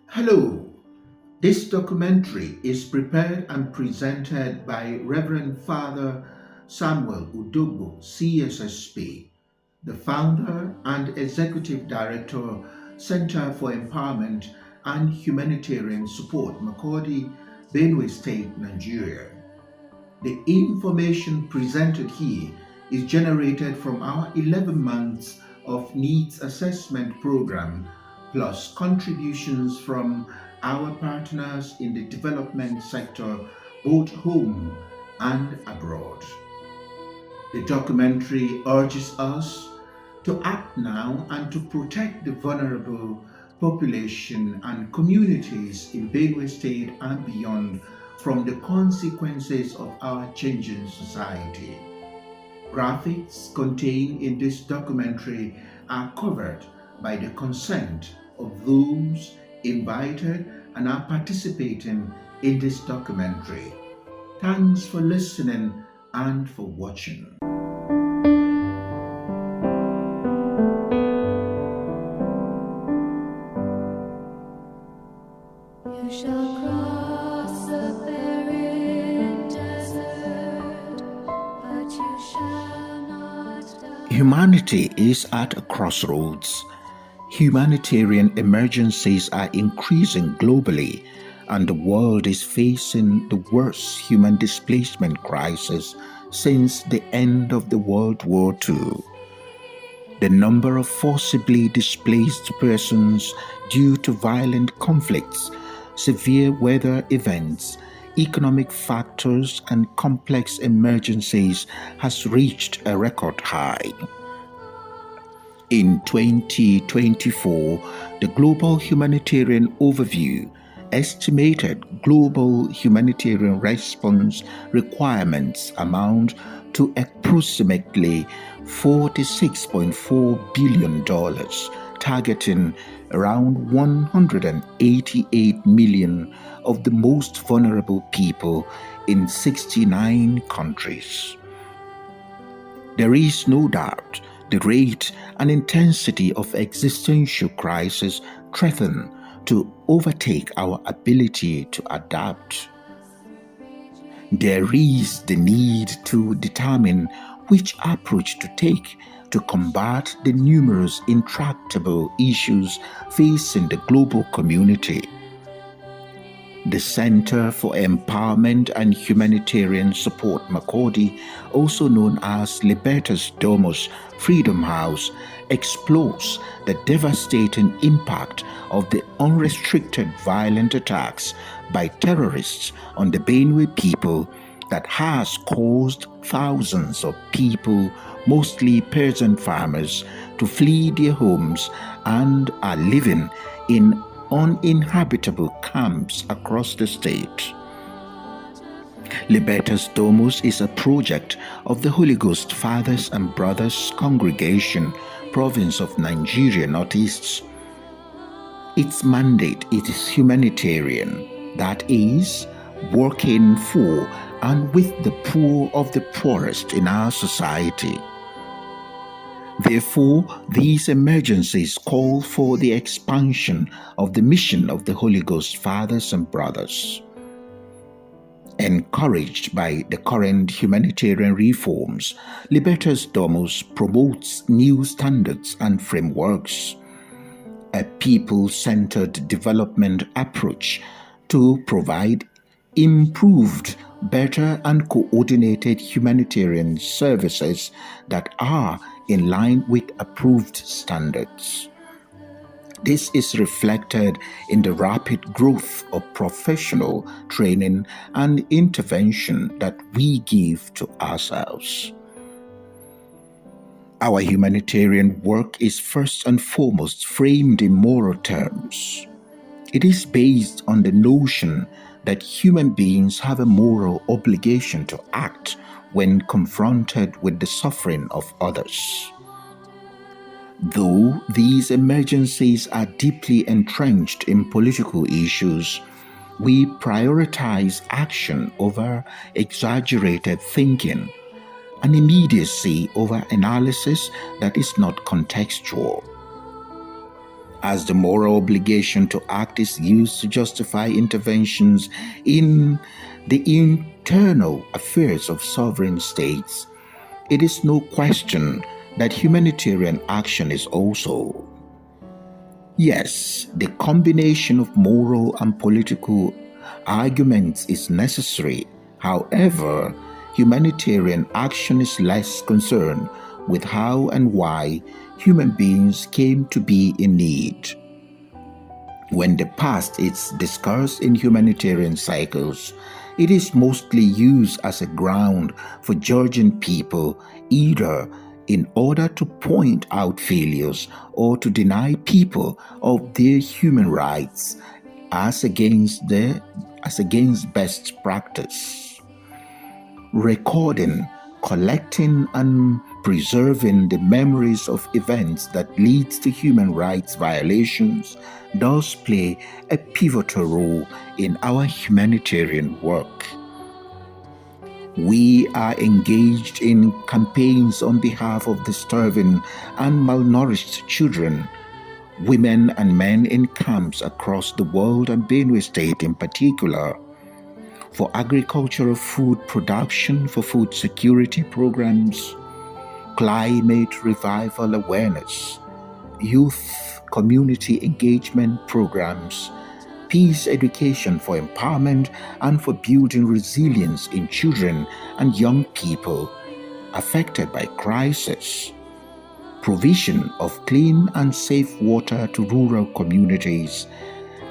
Hello, this documentary is prepared and presented by Reverend Father Samuel Udogbo, CSSP, the founder and executive director, Center for Empowerment and Humanitarian Support, Makurdi, Benue State, Nigeria. The information presented here is generated from our 11 months of needs assessment program plus contributions from our partners in the development sector, both home and abroad. The documentary urges us to act now and to protect the vulnerable population and communities in Benue State and beyond from the consequences of our changing society. Graphics contained in this documentary are covered by the consent of those invited and are participating in this documentary. Thanks for listening and for watching. You shall cross the barren desert, but you shall not die. Humanity is at a crossroads. Humanitarian emergencies are increasing globally, and the world is facing the worst human displacement crisis since the end of the World War II. The number of forcibly displaced persons due to violent conflicts, severe weather events, economic factors, and complex emergencies has reached a record high. In 2024, the Global Humanitarian Overview estimated global humanitarian response requirements amount to approximately $46.4 billion, targeting around 188 million of the most vulnerable people in 69 countries. There is no doubt the rate and intensity of existential crisis threaten to overtake our ability to adapt. There is the need to determine which approach to take to combat the numerous intractable issues facing the global community. The Center for Empowerment and Humanitarian Support, Makurdi, also known as Libertas Domus Freedom House, explores the devastating impact of the unrestricted violent attacks by terrorists on the Benue people that has caused thousands of people, mostly peasant farmers, to flee their homes and are living in uninhabitable camps across the state. Libertas Domus is a project of the Holy Ghost Fathers and Brothers Congregation, province of Nigeria, Northeast. Its mandate is humanitarian, that is, working for and with the poor of the poorest in our society. Therefore, these emergencies call for the expansion of the mission of the Holy Ghost Fathers and Brothers. Encouraged by the current humanitarian reforms, Libertas Domus promotes new standards and frameworks, a people-centered development approach to provide improved, better and coordinated humanitarian services that are in line with approved standards. This is reflected in the rapid growth of professional training and intervention that we give to ourselves. Our humanitarian work is first and foremost framed in moral terms. It is based on the notion that human beings have a moral obligation to act when confronted with the suffering of others. Though these emergencies are deeply entrenched in political issues, we prioritize action over exaggerated thinking and immediacy over analysis that is not contextual. As the moral obligation to act is used to justify interventions in the internal affairs of sovereign states, it is no question that humanitarian action is also. Yes, the combination of moral and political arguments is necessary. However, humanitarian action is less concerned with how and why human beings came to be in need. When the past is discussed in humanitarian cycles, it is mostly used as a ground for judging people, either in order to point out failures or to deny people of their human rights as against best practice. Recording, collecting, and preserving the memories of events that lead to human rights violations does play a pivotal role in our humanitarian work. We are engaged in campaigns on behalf of the starving and malnourished children, women and men in camps across the world, and Benue State in particular, for agricultural food production, for food security programs, climate revival awareness, youth community engagement programs, peace education for empowerment and for building resilience in children and young people affected by crisis, provision of clean and safe water to rural communities,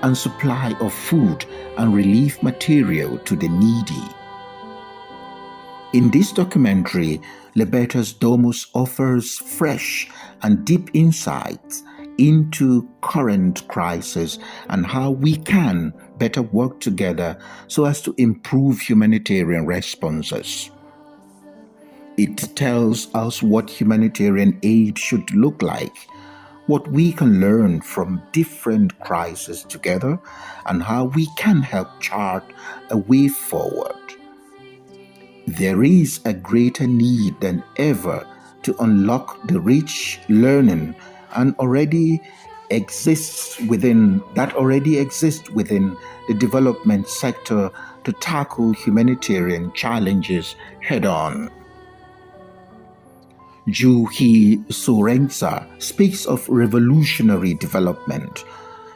and supply of food and relief material to the needy. In this documentary, Libertas Domus offers fresh and deep insights into current crisis and how we can better work together so as to improve humanitarian responses. It tells us what humanitarian aid should look like, what we can learn from different crises together, and how we can help chart a way forward. There is a greater need than ever to unlock the rich learning and already exists within the development sector to tackle humanitarian challenges head on. Juhi Sorensa speaks of revolutionary development.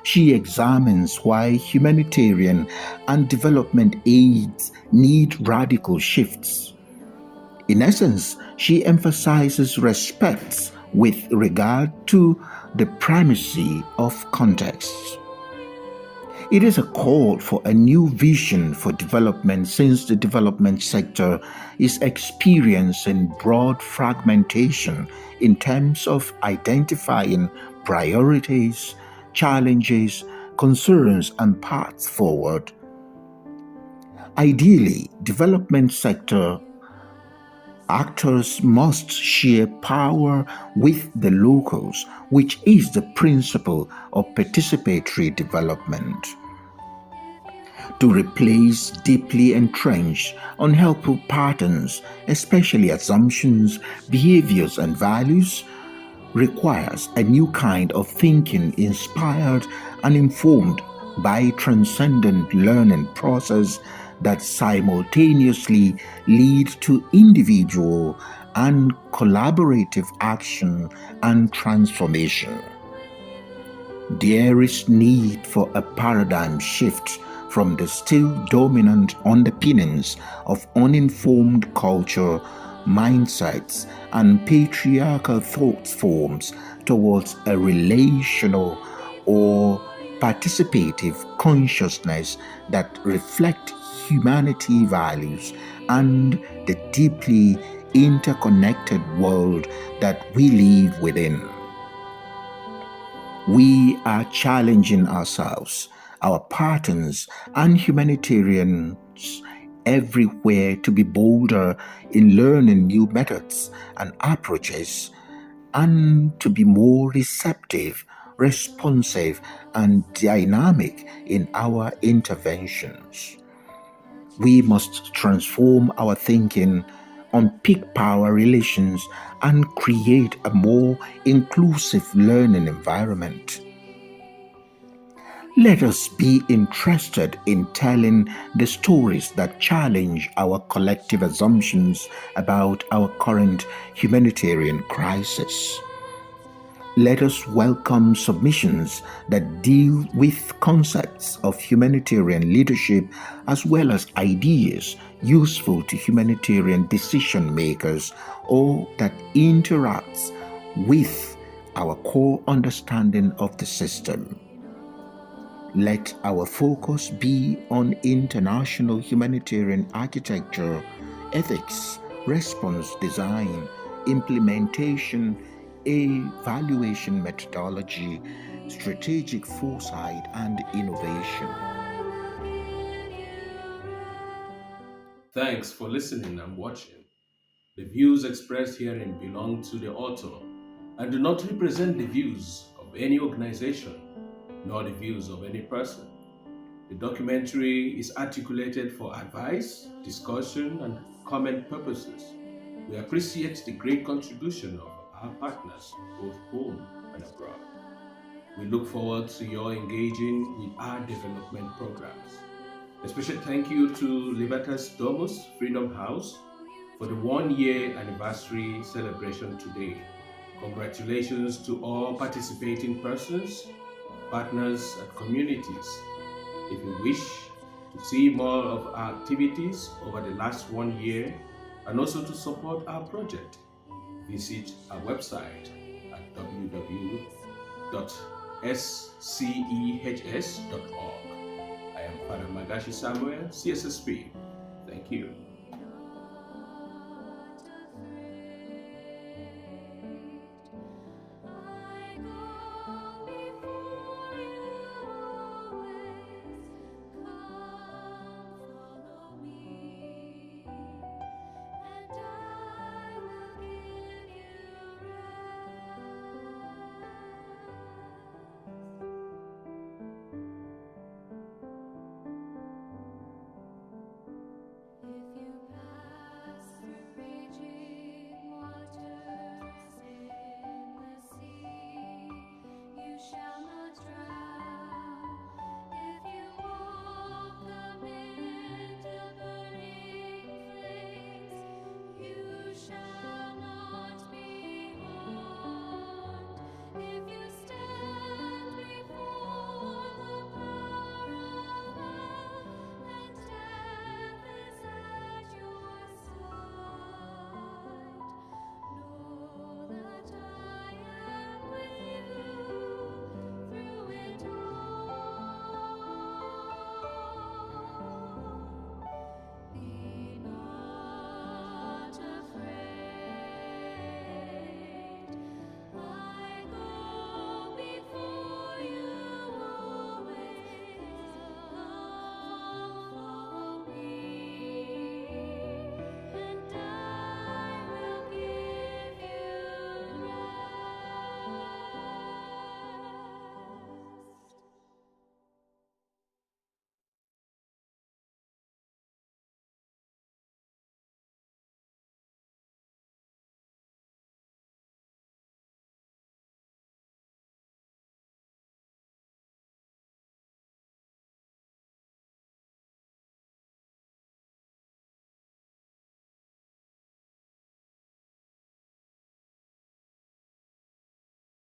She examines why humanitarian and development aids need radical shifts. In essence, she emphasizes respect with regard to the primacy of context. It is a call for a new vision for development, since the development sector is experiencing broad fragmentation in terms of identifying priorities, challenges, concerns, and paths forward. Ideally, development sector actors must share power with the locals, which is the principle of participatory development. To replace deeply entrenched, unhelpful patterns, especially assumptions, behaviors, and values, requires a new kind of thinking inspired and informed by transcendent learning process that simultaneously lead to individual and collaborative action and transformation. There is need for a paradigm shift from the still dominant underpinnings of uninformed culture, mindsets, and patriarchal thought forms towards a relational or participative consciousness that reflect humanity values and the deeply interconnected world that we live within. We are challenging ourselves, our patterns, and humanitarians everywhere to be bolder in learning new methods and approaches, and to be more receptive, responsive, and dynamic in our interventions. We must transform our thinking on peak power relations and create a more inclusive learning environment. Let us be interested in telling the stories that challenge our collective assumptions about our current humanitarian crisis. Let us welcome submissions that deal with concepts of humanitarian leadership as well as ideas useful to humanitarian decision makers or that interacts with our core understanding of the system. Let our focus be on international humanitarian architecture, ethics, response design, implementation, evaluation methodology, strategic foresight, and innovation. Thanks for listening and watching. The views expressed herein belong to the author and do not represent the views of any organization nor the views of any person. The documentary is articulated for advice, discussion, and comment purposes. We appreciate the great contribution of our partners, both home and abroad. We look forward to your engaging with our development programs. A special thank you to Libertas Domus Freedom House for the 1-year anniversary celebration today. Congratulations to all participating persons, partners, and communities. If you wish to see more of our activities over the last 1 year and also to support our project, visit our website at www.scehs.org. I am Father Magashi Samuel, CSSP. Thank you.